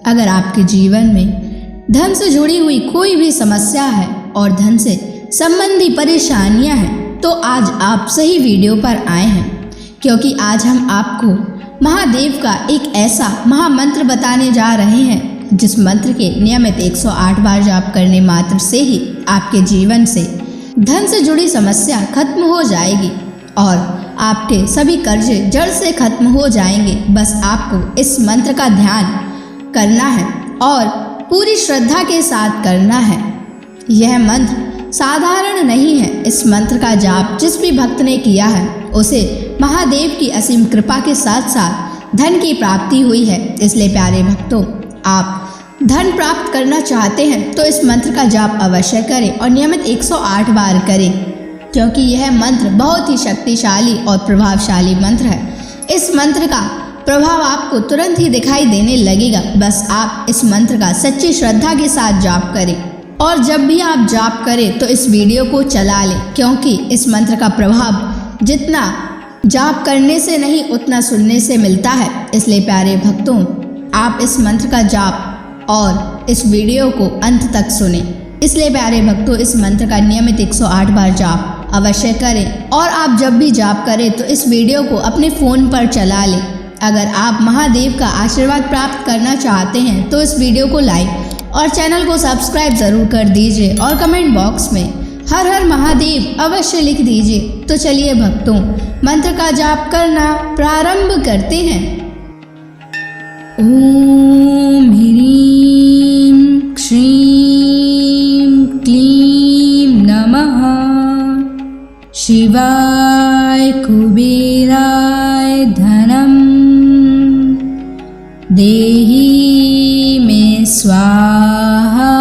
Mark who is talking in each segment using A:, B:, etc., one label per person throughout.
A: अगर आपके जीवन में धन से जुड़ी हुई कोई भी समस्या है और धन से संबंधी परेशानियां हैं तो आज आप सही वीडियो पर आए हैं, क्योंकि आज हम आपको महादेव का एक ऐसा महामंत्र बताने जा रहे हैं जिस मंत्र के नियमित 108 बार जाप करने मात्र से ही आपके जीवन से धन से जुड़ी समस्या खत्म हो जाएगी और आपके सभी कर्जे जड़ से खत्म हो जाएंगे। बस आपको इस मंत्र का ध्यान करना है और पूरी श्रद्धा के साथ करना है। यह मंत्र साधारण नहीं है। इस मंत्र का जाप जिस भी भक्त ने किया है उसे महादेव की असीम कृपा के साथ साथ धन की प्राप्ति हुई है। इसलिए प्यारे भक्तों, आप धन प्राप्त करना चाहते हैं तो इस मंत्र का जाप अवश्य करें और नियमित 108 बार करें, क्योंकि यह मंत्र बहुत ही शक्तिशाली और प्रभावशाली मंत्र है। इस मंत्र का प्रभाव आपको तुरंत ही दिखाई देने लगेगा। बस आप इस मंत्र का सच्ची श्रद्धा के साथ जाप करें और जब भी आप जाप करें तो इस वीडियो को चला लें, क्योंकि इस मंत्र का प्रभाव जितना जाप करने से नहीं उतना सुनने से मिलता है। इसलिए प्यारे भक्तों, आप इस मंत्र का जाप और इस वीडियो को अंत तक सुने। इसलिए प्यारे भक्तों, इस मंत्र का नियमित 108 बार जाप अवश्य करें और आप जब भी जाप करें तो इस वीडियो को अपने फ़ोन पर चला लें। अगर आप महादेव का आशीर्वाद प्राप्त करना चाहते हैं तो इस वीडियो को लाइक और चैनल को सब्सक्राइब ज़रूर कर दीजिए और कमेंट बॉक्स में हर हर महादेव अवश्य लिख दीजिए। तो चलिए भक्तों, मंत्र का जाप करना प्रारंभ करते हैं। ओम ह्रीं श्रीं क्लीं नमः शिवाय कुबेराय धनम देहि मे स्वाहा।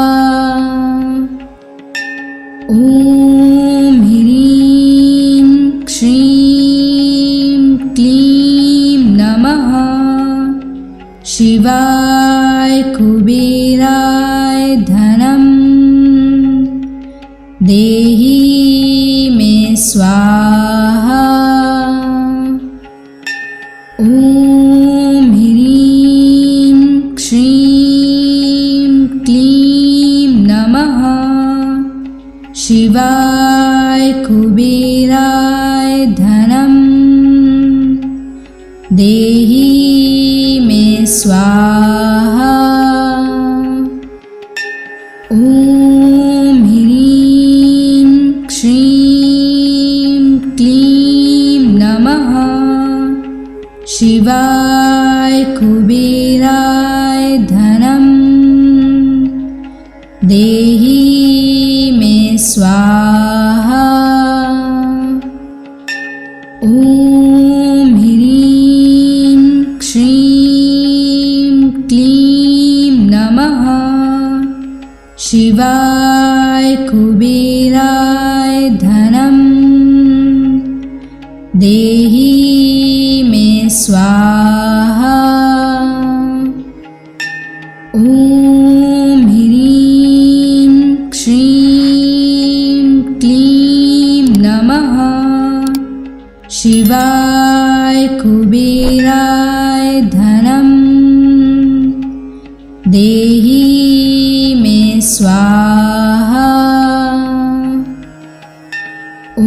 A: ओम ह्रीं श्रीं क्लीं नमः शिवाय कुबेराय धनम देहि मे स्वाहा। ओम ह्रीं श्रीं क्लीं नमः शिवाय कुबेराय धनम देहि मे स्वाहा। ओम ह्रीं श्रीं क्लीं नमः शिवाय कुबेराय धनम देहि मे स्वाहा। ओम ह्रीं श्रीं क्लीं नमः शिवाय कुबेराय धनम देहि मे स्वाहा। ओम ह्रीं श्रीं क्लीं नमः शिवाय कुबेराय धनम देहि मे स्वाहा।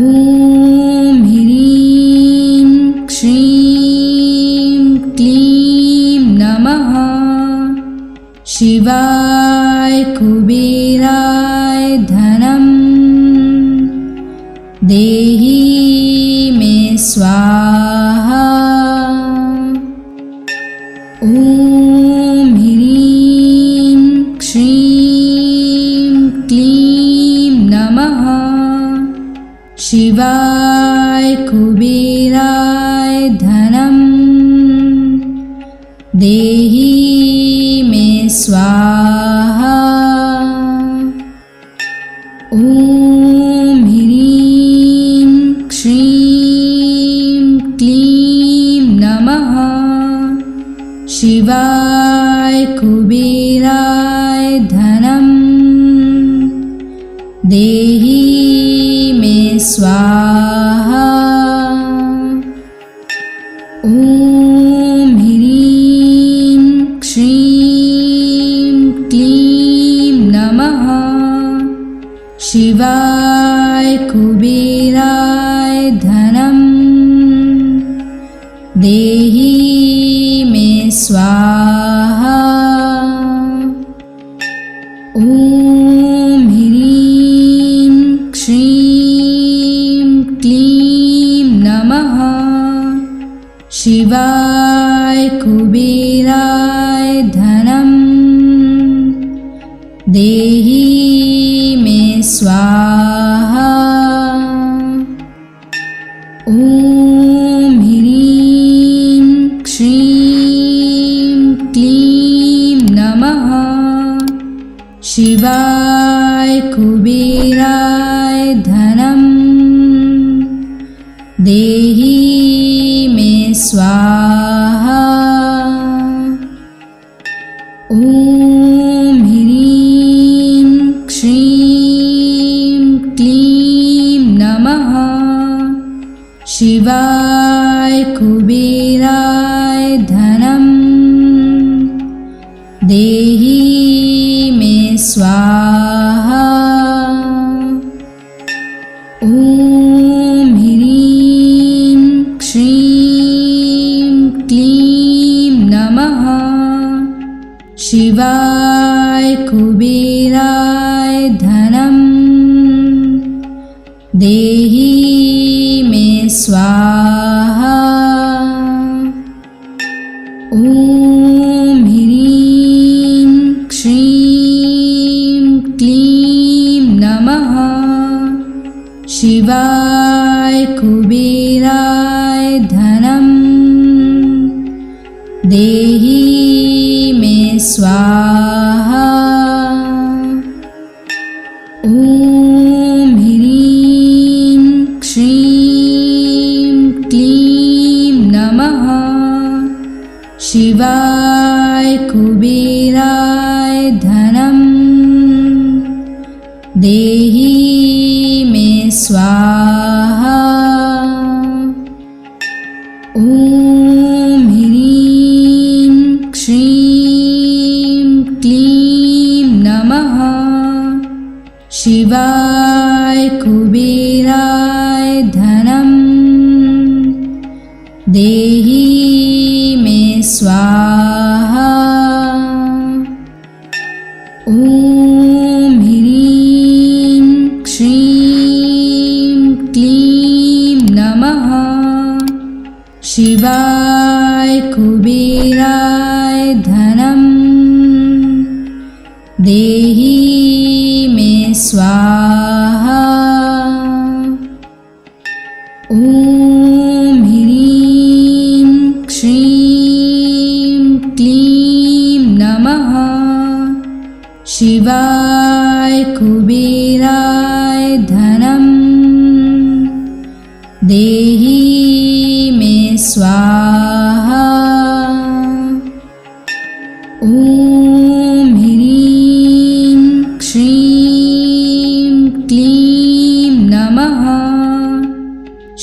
A: ओम ह्रीं श्रीं क्लीं नमः शिवाय कुबेराय धनम देहि मे स्वाहा। ओम ह्रीं श्रीं क्लीं नमः शिवाय कुबेराय धनम देहि मे स्वाहा। ओम ह्रीं श्रीं क्लीं नमः शिवाय कुबेराय धनम देहि मे स्वाहा। ओम ह्रीं श्रीं कुबेराय धनं देहि मे स्वाहा। ॐ ह्रीं श्रीं क्लीं नमः शिवाय कुबेराय धनं देहि मे स्वाहा। ॐ ह्रीं श्रीं क्लीं नमः शिवाय कुबेराय धनं देहि मे स्वाहा। ॐ ह्रीं श्रीं क्लीं नमः शिवाय कुबेराय धनं देहि मे स्वाहा। ॐ ह्रीं श्रीं क्लीं नमः शिवाय कुबेराय धनं देहि मे स्वाहा। ॐ ह्रीं श्रीं क्लीं नमः शिवाय कुबेराय धनं देहि मे स्वाहा। ॐ ह्रीं श्रीं क्लीं नमः शिवाय कुबेराय धनं देहि मे स्वाहा। ॐ ह्रीं श्रीं क्लीं नमः शिवाय कुबेराय धनं देहि मे स्वाहा। ॐ ह्रीं श्रीं क्लीं नमः शिवाय कुबेराय धनं देहि मे स्वाहा। ॐ ह्रीं श्रीं क्लीं नमः शिवाय कुबेराय धनं देहि मे स्वाहा। ॐ ह्रीं श्रीं क्लीं नमः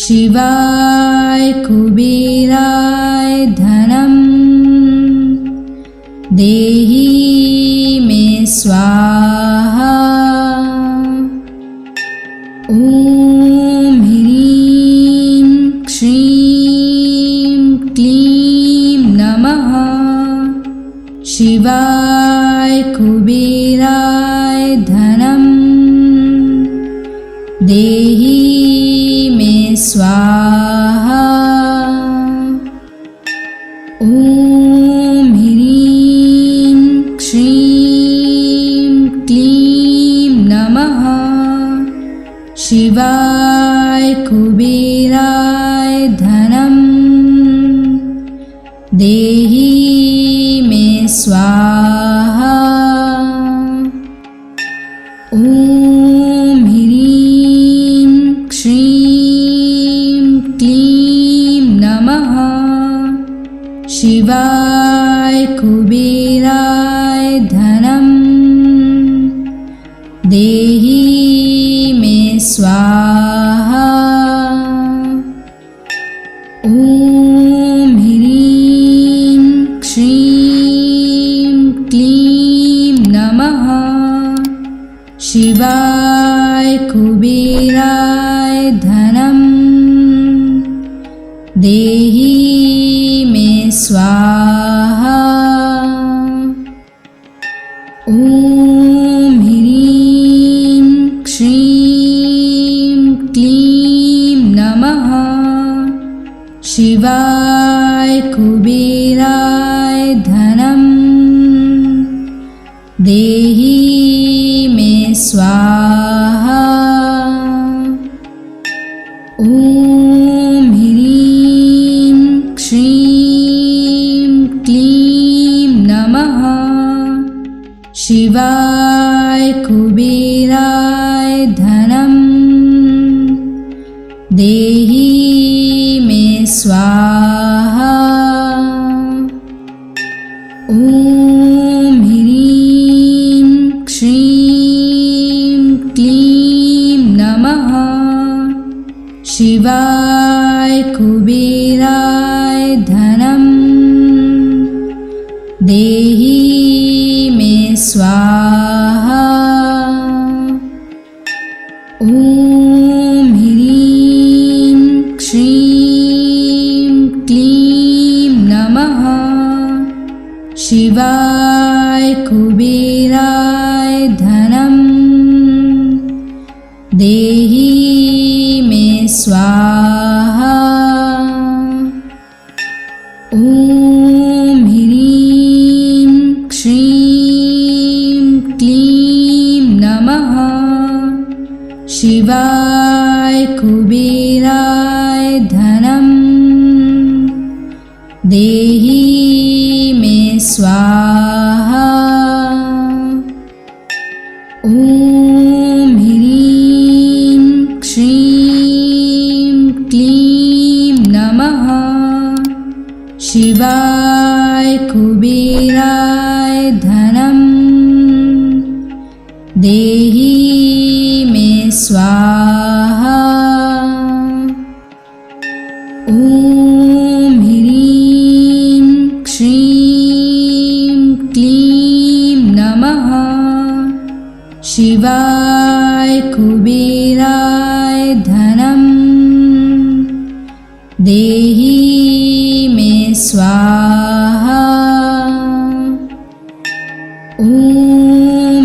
A: शिवाय कुबेराय धनं देहि मे स्वाहा। ॐ ह्रीं श्रीं क्लीं नमः शिवाय कुबेराय धनं देहि मे स्वाहा। ॐ ह्रीं श्रीं क्लीं नमः शिवाय कुबेराय धनं देहि मे स्वाहा। ॐ ह्रीं श्रीं क्लीं नमः शिवाय कुबेराय धनं देहि मे स्वाहा। ॐ ह्रीं श्रीं क्लीं नमः शिवाय कुबेराय धनं देहि मे स्वाहा। ॐ ह्रीं श्रीं क्लीं नमः शिवाय कुबेराय धनं देहि मे स्वाहा। ॐ ह्रीं श्रीं क्लीं नमः शिवाय कुबेराय धनं देहि मे स्वाहा। ॐ ह्रीं श्रीं क्लीं नमः शिवाय कुबेराय धनं देहि मे स्वाहा। ॐ ह्रीं श्रीं क्लीं नमः शिवाय कुबेराय धनं देहि मे स्वाहा। ॐ ह्रीं श्रीं क्लीं नमः शिवाय कुबेराय धनं देहि मे स्वाहा। ॐ ह्रीं श्रीं क्लीं नमः शिवाय कुबेराय धनं देहि मे स्वाहा। ॐ ह्रीं श्रीं क्लीं नमः शिवाय कुबेराय धनं देहि मे स्वाहा। ॐ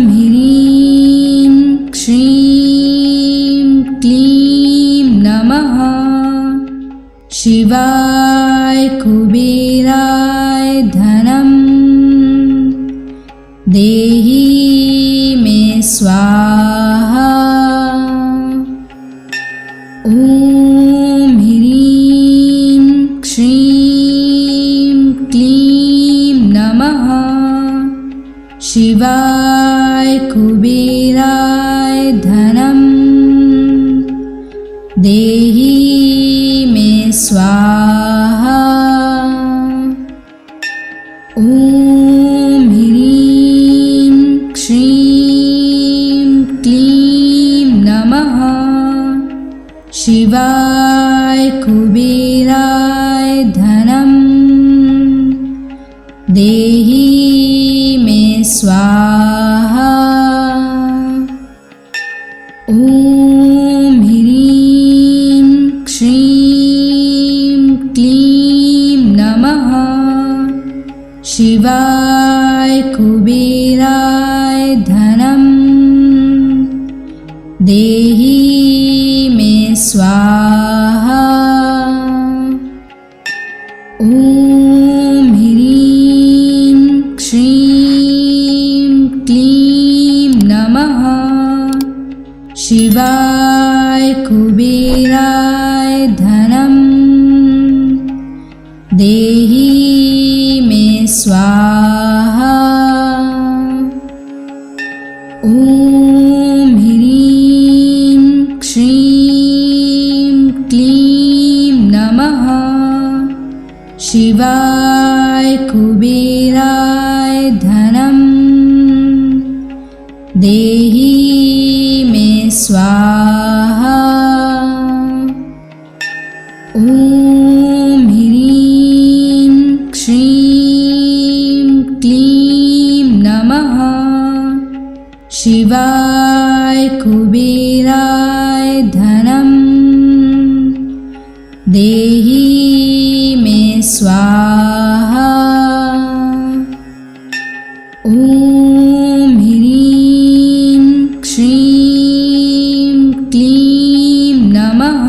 A: ह्रीं श्रीं क्लीं नमः शिवाय कुबेराय धनं देहि मे स्वाहा। ॐ ह्रीं श्रीं क्लीं नमः शिवाय कुबेराय धनं देहि मे स्वाहा। ॐ ह्रीं श्रीं क्लीं नमः शिवाय कुबेराय धनं देहि मे स्वाहा। ॐ ह्रीं श्रीं क्लीं नमः शिवाय कुबेराय धनं देहि मे स्वाहा। ॐ ह्रीं श्रीं क्लीं नमः शिवाय कुबेराय धनं देहि मे स्वाहा। ॐ ह्रीं श्रीं क्लीं नमः शिवाय कुबेराय धनं देहि मे स्वाहा। ॐ ह्रीं श्रीं क्लीं नमः शिवाय कुबेराय धनं देहि मे स्वाहा। ॐ ह्रीं श्रीं क्लीं नमः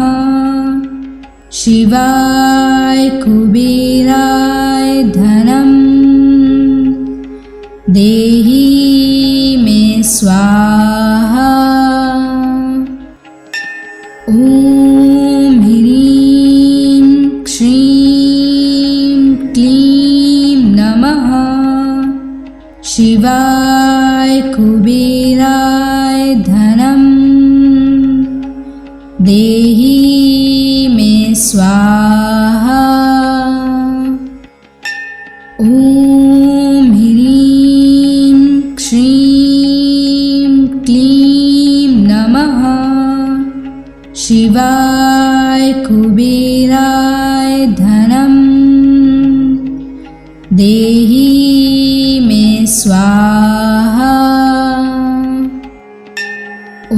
A: शिवाय कुबेराय धनं देहि मे स्वाहा। ॐ ह्रीं श्रीं क्लीं नमः शिवाय कुबेराय धनं देहि मे स्वाहा। ॐ ह्रीं श्रीं क्लीं नमः शिवाय कुबेराय धनं देहि मे स्वाहा। ॐ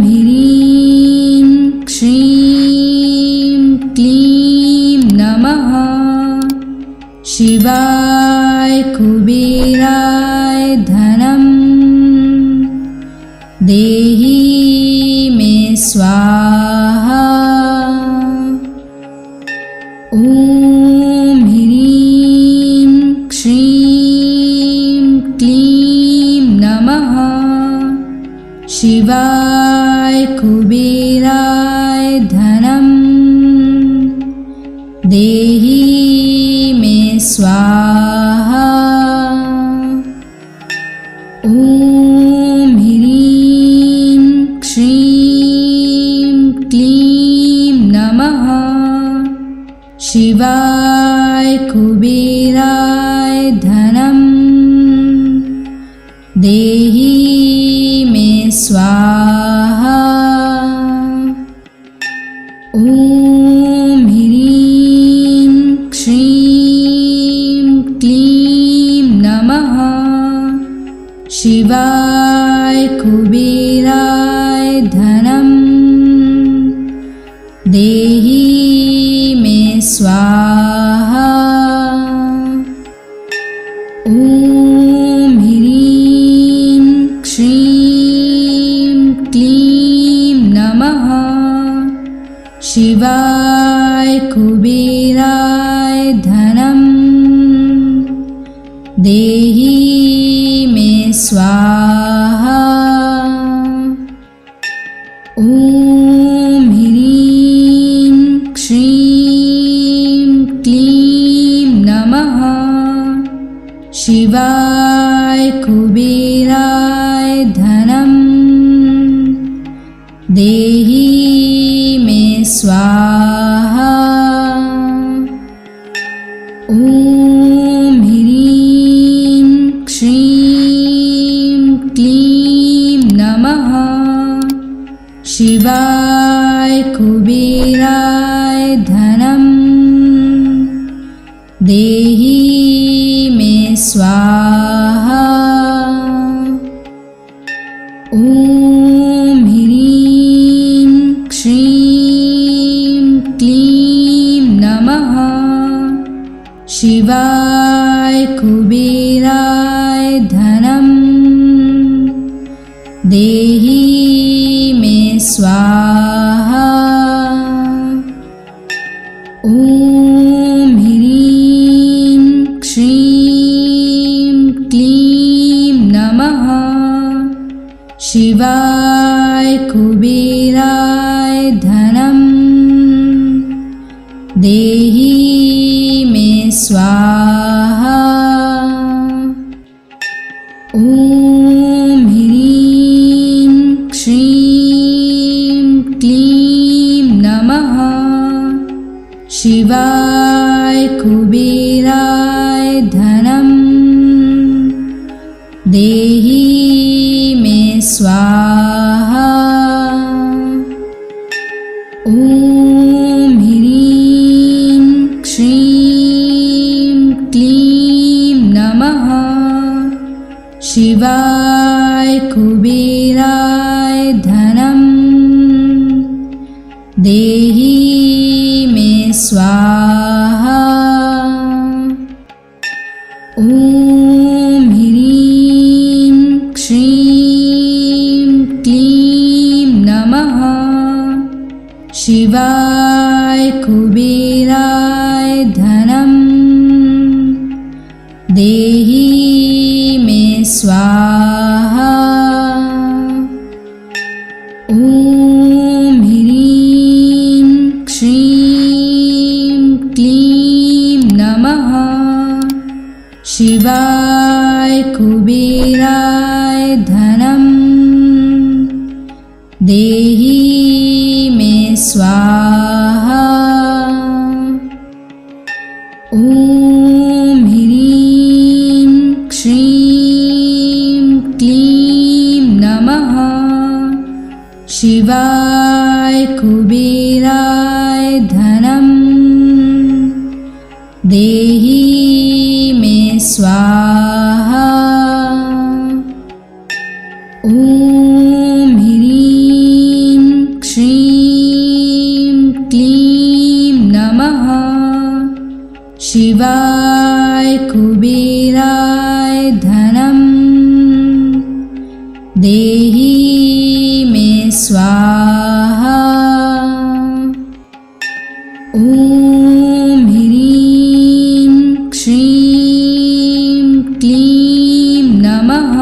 A: ह्रीं श्रीं क्लीं नमः शिवाय कुबेराय धनं देहि मे स्वाहा। ॐ ह्रीं श्रीं क्लीं नमः शिवाय कुबेराय धनं देहि मे स्वाहा। ॐ ह्रीं श्रीं क्लीं नमः शिवाय कुबेराय धनं देहि मे स्वाहा। ॐ ह्रीं श्रीं क्लीं नमः शिवाय कुबेराय धनं देहि मे स्वाहा। ॐ ह्रीं श्रीं क्लीं नमः शिवाय कुबेराय धनं देहि मे स्वाहा। ॐ ह्रीं श्रीं क्लीं नमः शिवाय कुबेराय धनं देहि मे स्वाहा। ॐ ह्रीं श्रीं क्लीं नमः शिवाय कुबेराय धनं देहि मे स्वाहा। ॐ ह्रीं श्रीं क्लीं नमः शिवाय कुबेराय धनं देहि मे स्वाहा। ॐ ह्रीं श्रीं क्लीं नमः शिवाय कुबेराय धनं देहि मे स्वाहा। ॐ ह्रीं श्रीं क्लीं नमः शिवाय कुबेराय धनं देहि मे स्वाहा। ॐ ह्रीं श्रीं क्लीं नमः शिवाय कुबेराय धनं देहि मे स्वाहा। ॐ ह्रीं श्रीं क्लीं नमः शिवाय कुबेराय धनं देहि मे स्वाहा। ॐ ह्रीं श्रीं क्लीं नमः शिवाय कुबेराय धनं देहि मे स्वाहा। ॐ ह्रीं श्रीं क्लीं नमः शिवाय कुबेराय धनं देहि मे स्वाहा। ॐ ह्रीं श्रीं क्लीं नमः शिवाय कुबेराय धनं देहि मे स्वाहा। ॐ ह्रीं श्रीं क्लीं नमः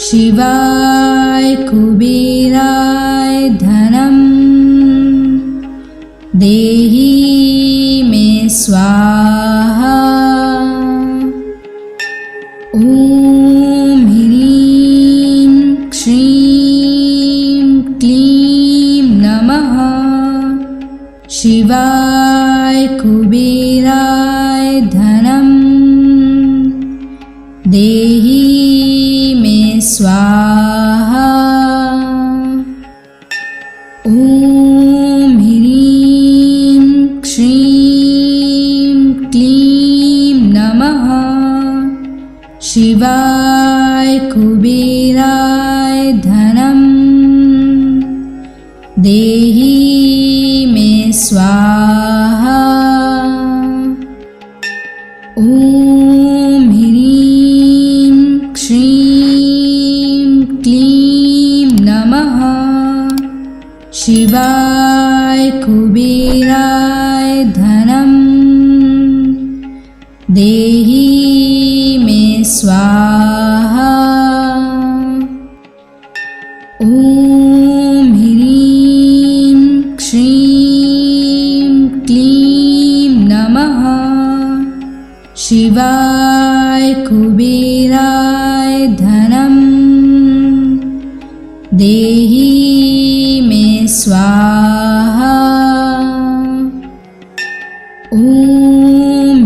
A: शिवाय कुबेराय धनं देहि मे स्वाहा। ॐ ह्रीं श्रीं क्लीं नमः शिवाय कुबेराय धनं देहि मे स्वाहा। ॐ ह्रीं श्रीं क्लीं नमः शिवाय कुबेराय धनं देहि मे स्वाहा। ॐ ह्रीं श्रीं क्लीं नमः शिवाय कुबेराय धनं देहि मे स्वाहा। ॐ ह्रीं श्रीं क्लीं नमः शिवाय कुबेराय धनं देहि मे स्वाहा। ॐ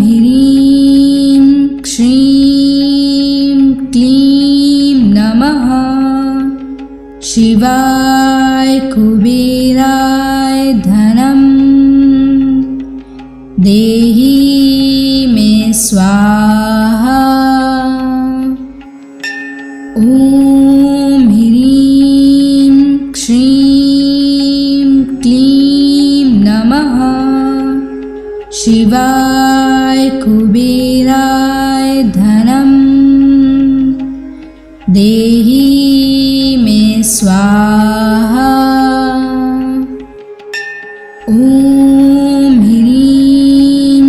A: ह्रीं श्रीं क्लीं नमः शिवाय कुबेराय धनं देहि मे स्वाहा। ॐ ह्रीं श्रीं क्लीं नमः शिवाय कुबेराय धनं देहि मे स्वाहा। ॐ ह्रीं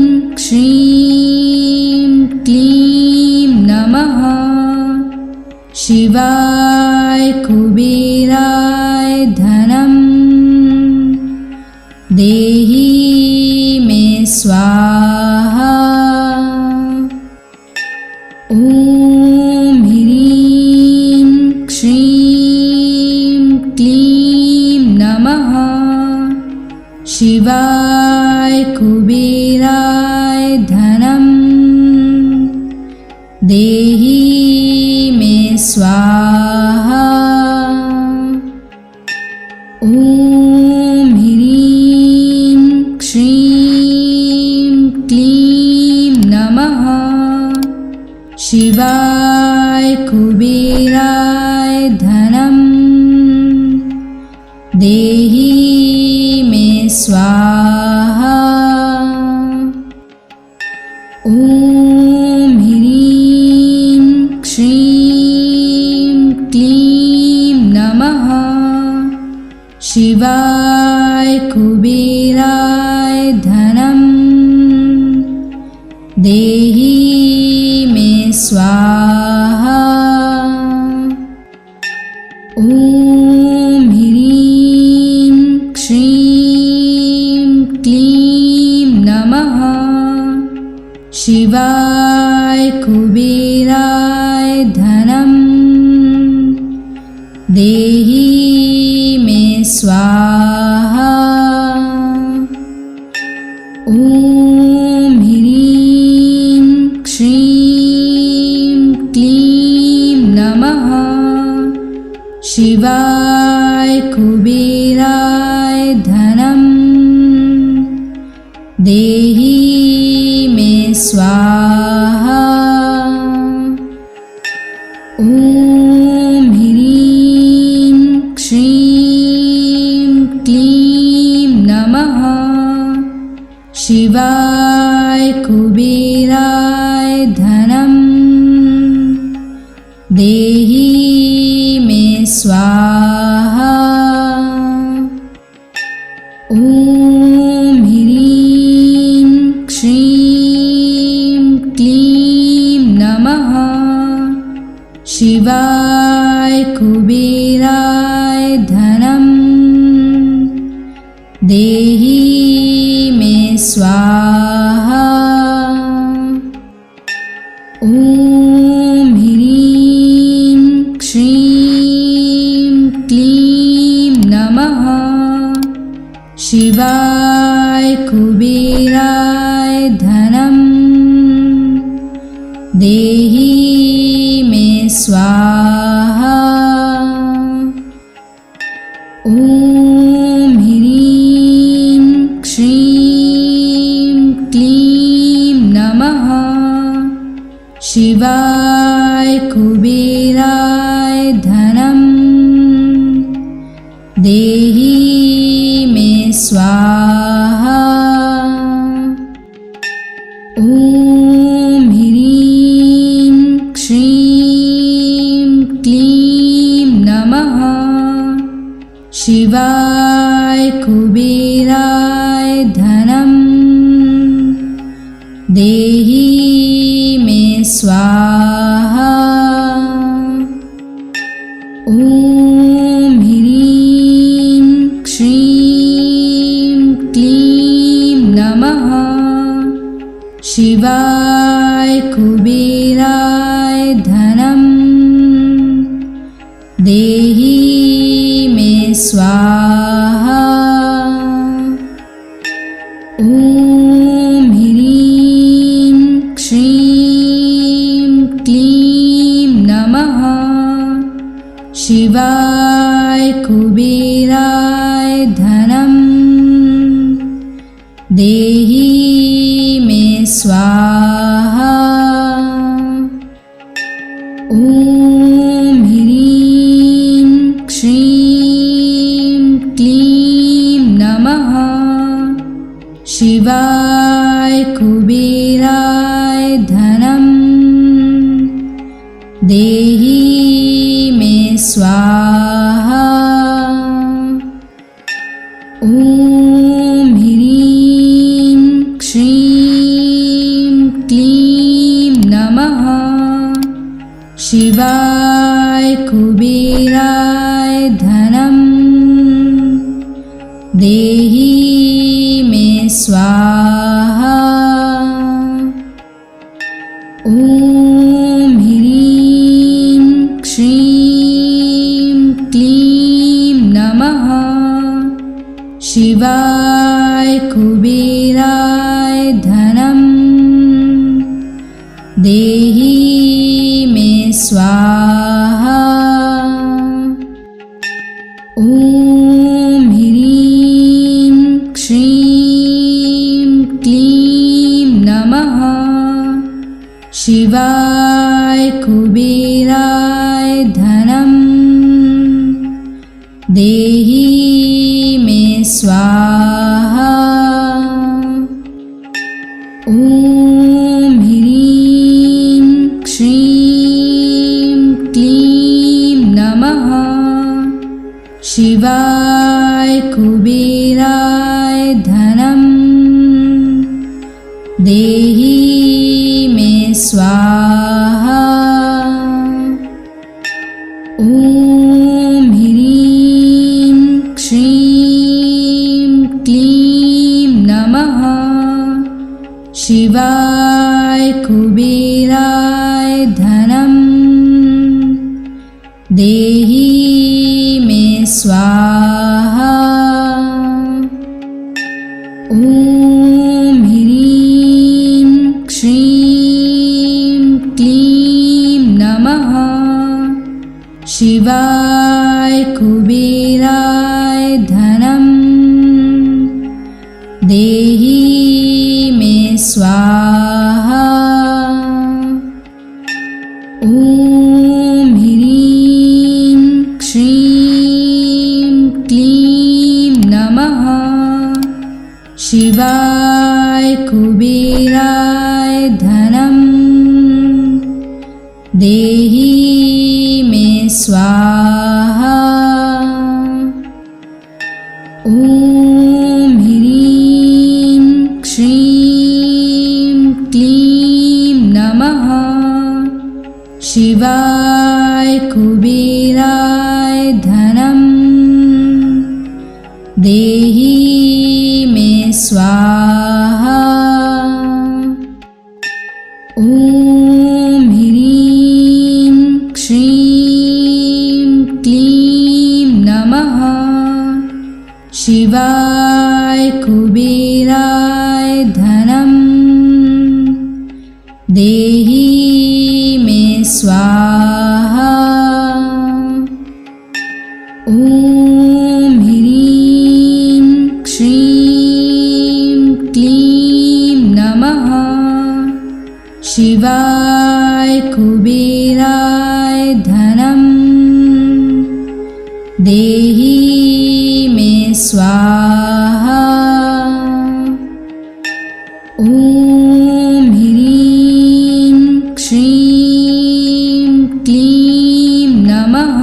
A: श्रीं क्लीं नमः शिवाय कुबेराय धनं देहि मे स्वाहा। ॐ ह्रीं श्रीं क्लीं नमः शिवाय कुबेराय धनं देहि मे स्वाहा। ॐ ह्रीं श्रीं क्लीं नमः शिवाय कुबेराय धनं देहि देहि मे स्वाहा। ॐ ह्रीं श्रीं क्लीं नमः शिवाय कुबेराय धनं देहि मे स्वाहा। ॐ ह्रीं श्रीं क्लीं नमः शिवाय कुबेराय धनं देहि मे स्वाहा। ॐ ह्रीं श्रीं क्लीं नमः शिवाय कुबेराय धनं देहि मे स्वाहा। ॐ ह्रीं श्रीं क्लीं नमः शिवाय कुबेराय धनं देहि मे स्वाहा। ॐ ह्रीं श्रीं क्लीं नमः शिवाय कुबेराय धनं देहि मे स्वाहा। ॐ ह्रीं श्रीं क्लीं नमः शिवाय कुबेराय धनं देहि मे स्वाहा। ॐ ह्रीं श्रीं क्लीं नमः शिवाय कुबेराय धनं देहि मे स्वाहा। ॐ ह्रीं श्रीं क्लीं नमः शिवाय कुबेराय धनं देहि मे स्वाहा। ॐ ह्रीं श्रीं क्लीं नमः शिवाय कुबेराय धनं देहि मे स्वाहा। ॐ ह्रीं श्रीं क्लीं नमः शिवाय कुबेराय धनं देहि मे स्वाहा। ॐ ह्रीं श्रीं क्लीं नमः शिवाय कुबेराय धनं देहि मे स्वाहा। ॐ ह्रीं श्रीं क्लीं नमः शिवाय कुबेराय धनं देहि मे स्वाहा। ॐ ह्रीं श्रीं क्लीं नमः शिवाय कुबेराय धनं देहि मे स्वाहा। ॐ ह्रीं श्रीं क्लीं नमः शिवाय कुबेराय धनं देहि मे स्वाहा। ॐ ह्रीं श्रीं क्लीं नमः शिवाय कुबेराय धनं देहि मे स्वाहा। ॐ ह्रीं श्रीं क्लीं नमः शिवाय कुबेराय धनं देहि मे स्वाहा। ॐ ह्रीं श्रीं क्लीं नमः शिवाय कुबेराय धनं देहि मे स्वाहा। ॐ ह्रीं श्रीं क्लीं नमः शिवाय कुबेराय धनं देहि मे स्वाहा। ॐ ह्रीं श्रीं क्लीं नमः शिवाय कुबेराय धनं देहि मे स्वाहा। ॐ ह्रीं श्रीं क्लीं नमः शिवाय कुबेराय धनं देहि मे स्वाहा। ॐ ह्रीं श्रीं क्लीं नमः शिवाय कुबेराय धनं देहि मे स्वाहा। ॐ ह्रीं श्रीं क्लीं नमः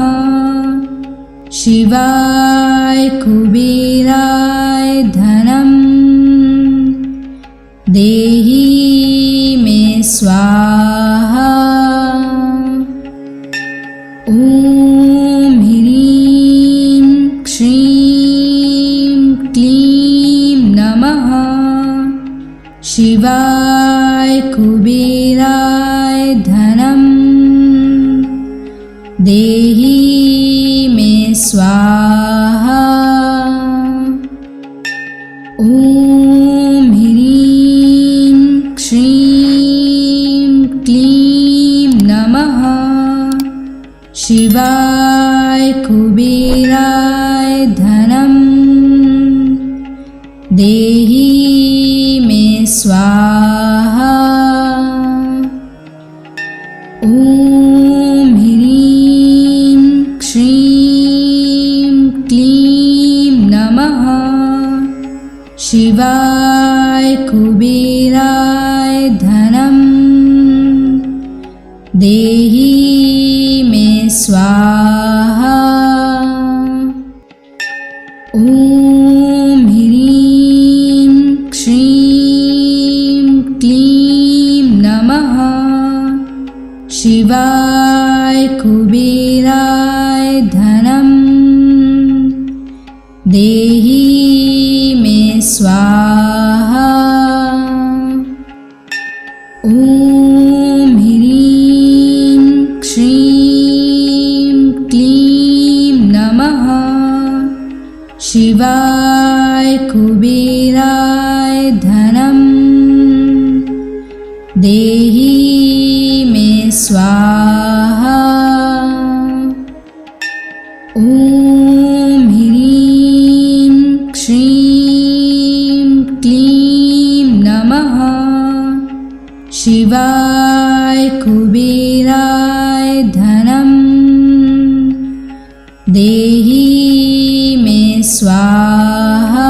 A: शिवाय कुबेराय धनं देहि मे स्वाहा। ॐ ह्रीं श्रीं क्लीं नमः शिवाय कुबेराय धनं देहि मे स्वाहा। ॐ ह्रीं श्रीं क्लीं नमः शिवाय कुबेराय धनं देहि मे स्वाहा। ॐ ह्रीं श्रीं क्लीं नमः शिवाय कुबेराय धनं देहि मे स्वाहा। ॐ ह्रीं श्रीं क्लीं नमः शिवाय कुबेराय धनं देहि मे स्वाहा। ॐ ह्रीं श्रीं क्लीं नमः शिवाय कुबेराय धनं देहि मे स्वाहा। ॐ ह्रीं श्रीं क्लीं नमः शिवाय कुबेराय धनं देहि मे स्वाहा।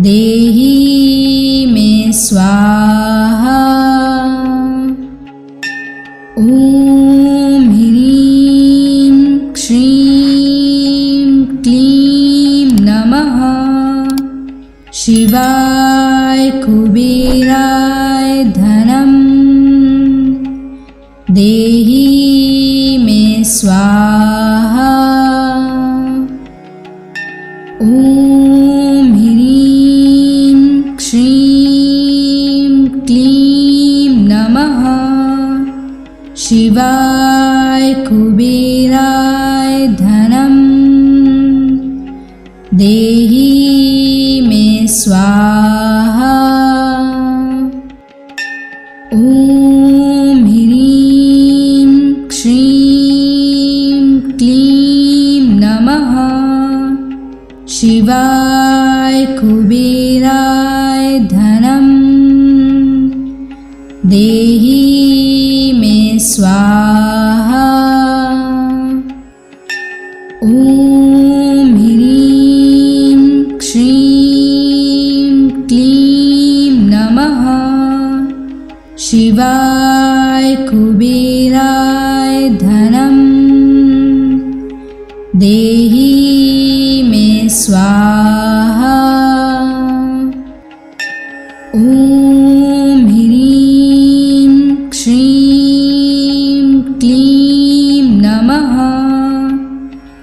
A: देहि मे स्वाहा। ॐ ह्रीं श्रीं क्लीं नमः शिवाय कुबेराय धनं देहि मे स्वाहा। ॐ ह्रीं श्रीं क्लीं नमः शिवाय कुबेराय धनं देहि मे स्वाहा। ॐ ह्रीं श्रीं क्लीं नमः शिवाय कुबेराय धनं देहि मे स्वाहा। ॐ ह्रीं श्रीं क्लीं नमः शिवाय कुबेराय धनं देहि मे स्वाहा। ॐ ह्रीं श्रीं क्लीं नमः शिवाय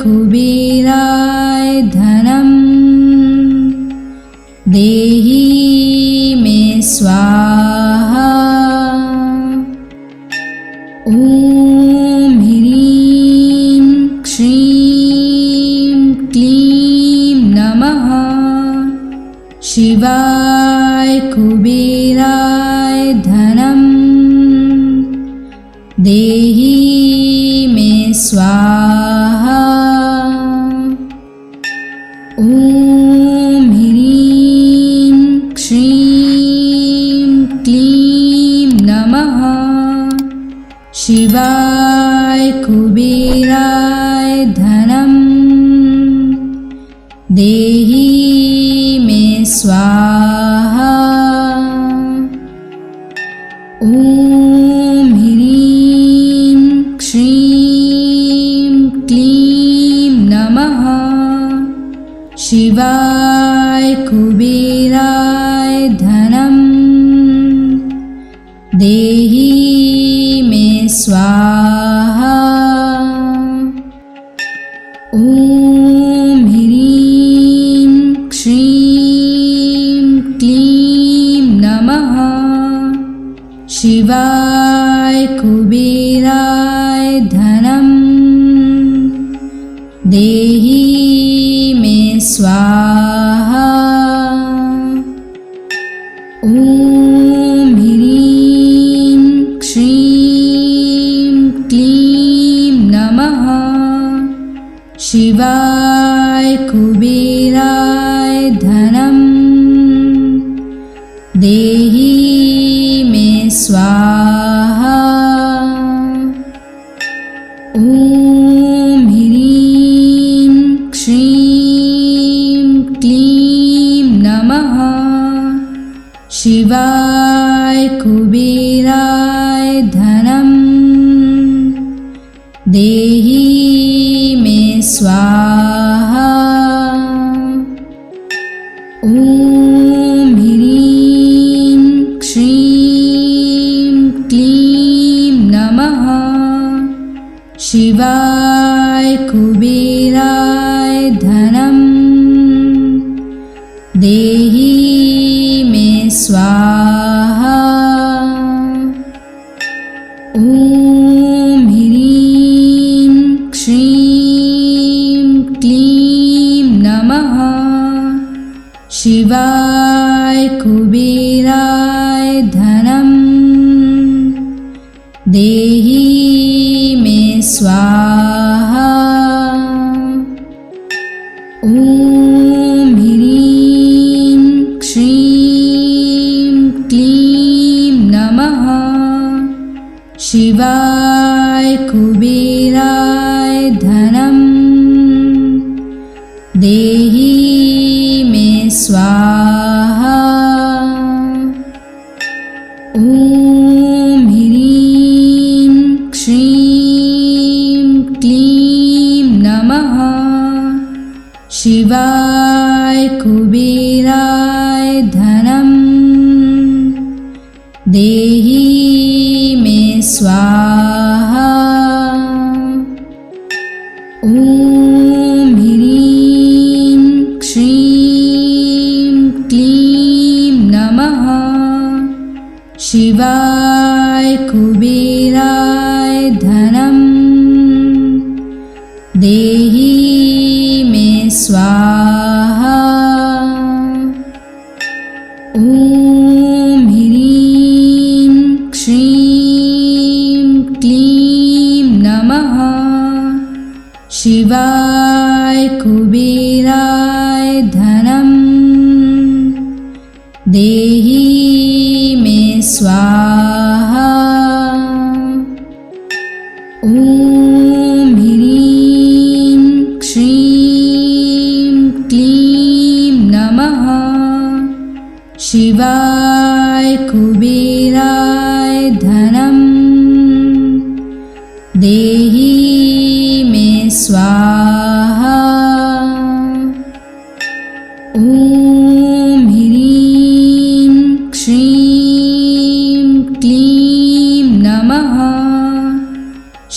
A: कुबेराय धनं देहि मे स्वाहा। ॐ ह्रीं श्रीं क्लीं नमः शिवाय कुबेराय धनं देहि मे स्वाहा। ॐ ह्रीं श्रीं क्लीं नमः शिवाय कुबेराय धनं देहि मे स्वाहा। ॐ ह्रीं श्रीं क्लीं नमः शिवाय कुबेराय धनं देहि मे स्वाहा। ॐ ह्रीं श्रीं क्लीं नमः शिवाय कुबेराय धनं देहि मे स्वाहा। ॐ ह्रीं श्रीं क्लीं नमः शिवाय कुबेराय धनं देहि मे स्वाहा। ॐ ह्रीं श्रीं क्लीं नमः शिवाय कुबेराय धनं देहि मे स्वाहा। ॐ ह्रीं श्रीं क्लीं नमः शिवाय कुबेराय धनं देहि मे स्वाहा। ॐ ह्रीं श्रीं क्लीं नमः शिवाय कुबेराय धनं देहि मे स्वाहा। ॐ ह्रीं श्रीं क्लीं नमः शिवाय कुबेराय धनं देहि मे स्वाहा। ॐ ह्रीं श्रीं क्लीं नमः शिवाय कुबेराय धनं देहि मे स्वाहा। ॐ ह्रीं श्रीं क्लीं नमः शिवाय कुबेराय धनं देहि मे स्वाहा। ॐ ह्रीं श्रीं क्लीं नमः शिवाय कुबेराय धनं देहि मे स्वाहा। ॐ ह्रीं श्रीं क्लीं नमः शिवाय कुबेराय धनं देहि स्वाहा। ॐ ह्रीं श्रीं क्लीं नमः शिवाय कुबेराय धनं देहि मे स्वाहा। ॐ ह्रीं श्रीं क्लीं नमः शिवाय कुबेराय धनं देहि मे स्वाहा। ॐ ह्रीं श्रीं क्लीं नमः शिवाय कुबेराय धनं देहि मे स्वाहा। ॐ ह्रीं श्रीं क्लीं नमः शिवाय कुबेराय धनं देहि मे स्वाहा। ॐ ह्रीं श्रीं क्लीं नमः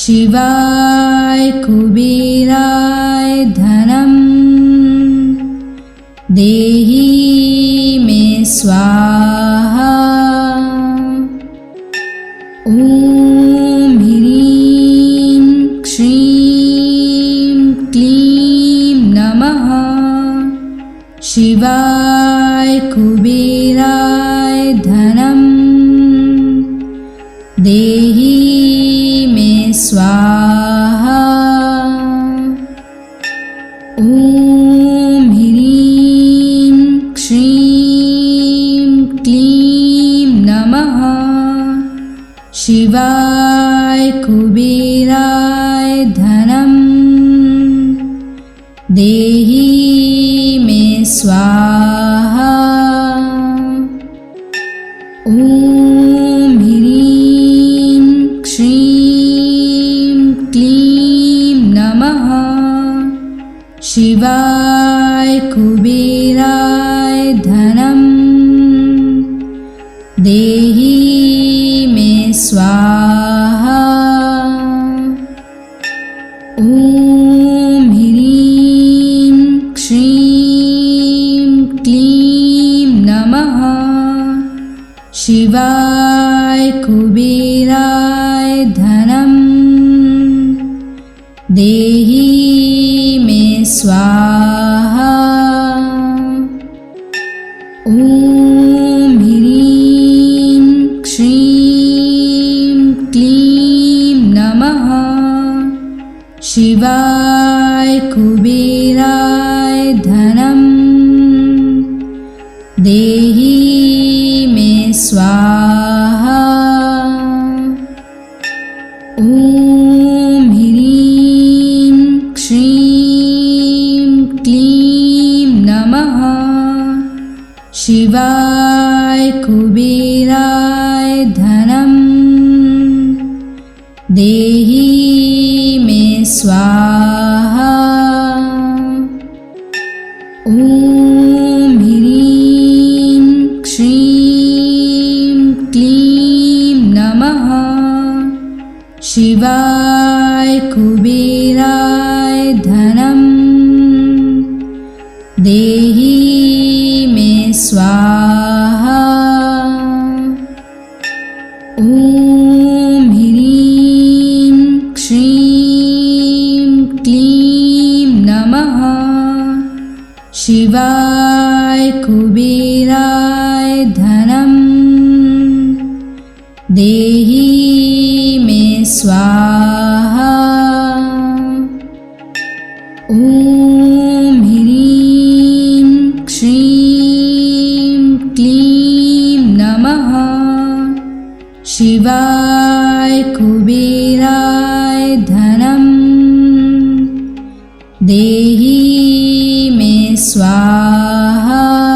A: शिवाय कुबेराय धनं देहि मे स्वाहा। ॐ ह्रीं श्रीं क्लीं नमः शिवाय कुबेराय धनं देहि मे स्वाहा। ॐ ह्रीं श्रीं क्लीं नमः शिवाय कुबेराय धनं देहि मे स्वाहा। ॐ ह्रीं श्रीं क्लीं नमः शिवाय कुबेराय धनं देहि मे स्वाहा। ॐ ह्रीं श्रीं क्लीं नमः शिवाय कुबेराय धनं देहि मे स्वाहा। ॐ ह्रीं श्रीं क्लीं नमः शिवाय कुबेराय धनं देहि मे स्वाहा। ॐ ह्रीं श्रीं क्लीं नमः शिवाय कुबेराय धनं देहि मे स्वाहा। ॐ ह्रीं श्रीं क्लीं नमः शिवाय कुबेराय धनं देहि मे स्वाहा। ॐ ह्रीं श्रीं क्लीं नमः शिवाय कुबेराय धनं देहि मे स्वाहा। ॐ ह्रीं श्रीं क्लीं नमः शिवाय कुबेराय धनं देहि मे स्वाहा।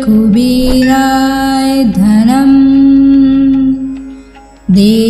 A: कुबेराय धनम् दे